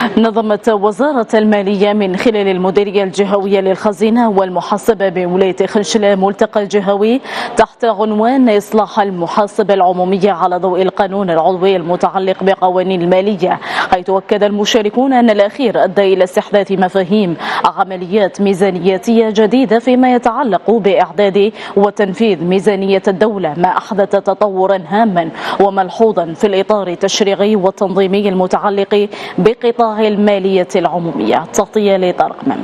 نظمت وزارة المالية من خلال المديرية الجهوية للخزينة والمحاسبة بولاية خنشلة ملتقى جهوي تحت عنوان إصلاح المحاسبة العمومية على ضوء القانون العضوي المتعلق بقوانين المالية، حيث أكد المشاركون أن الأخير أدى إلى استحداث مفاهيم عمليات ميزانياتية جديدة فيما يتعلق بإعداد وتنفيذ ميزانية الدولة، ما أحدث تطورا هاما وملحوظا في الإطار التشريعي والتنظيمي المتعلق بقطاع المالية العمومية. تغطية لطارق مم.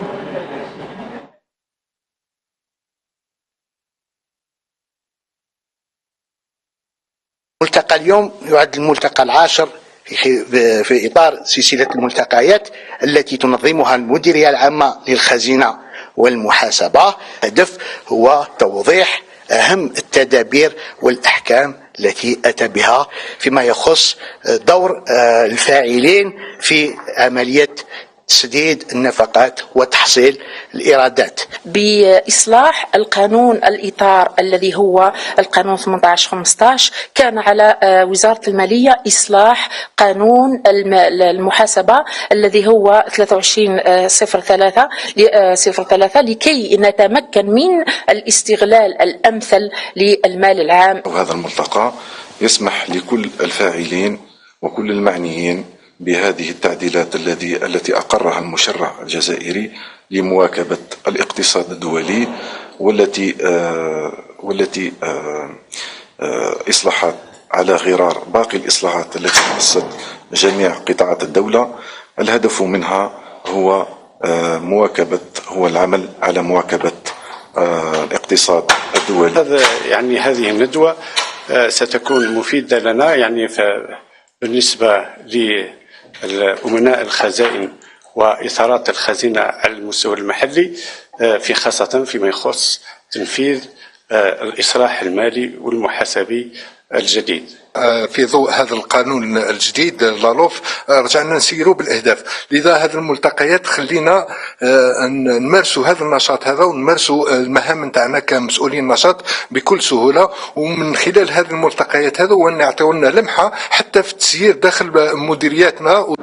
ملتقى اليوم يعد الملتقى العاشر في إطار سلسلة الملتقيات التي تنظمها المديرية العامة للخزينة والمحاسبة. الهدف هو توضيح أهم التدابير والأحكام التي أتى بها فيما يخص دور الفاعلين في عملية تسديد النفقات وتحصيل الإيرادات بإصلاح القانون الإطار الذي هو القانون 18-15. كان على وزارة المالية إصلاح قانون المحاسبة الذي هو 23/03 لكي نتمكن من الاستغلال الأمثل للمال العام. وهذا الملتقى يسمح لكل الفاعلين وكل المعنيين بهذه التعديلات التي أقرها المشرع الجزائري لمواكبة الاقتصاد الدولي، والتي إصلاحات على غرار باقي الإصلاحات التي خصت جميع قطاعات الدولة. الهدف منها هو العمل على مواكبة الاقتصاد الدولي. هذه الندوة ستكون مفيدة لنا بالنسبة لأمناء الخزائن وإطارات الخزينة على المستوى المحلي، في خاصة فيما يخص تنفيذ الإصلاح المالي والمحاسبي الجديد. في ضوء هذا القانون الجديد لالوف رجعنا نسيروا بالأهداف، لذا هذه الملتقيات خلينا نمارسوا هذا النشاط هذا ونمارسوا المهام نتاعنا كمسؤولين نشاط بكل سهولة، ومن خلال هذه الملتقيات هذا ونعطيونا لمحة حتى في التسيير داخل مديرياتنا.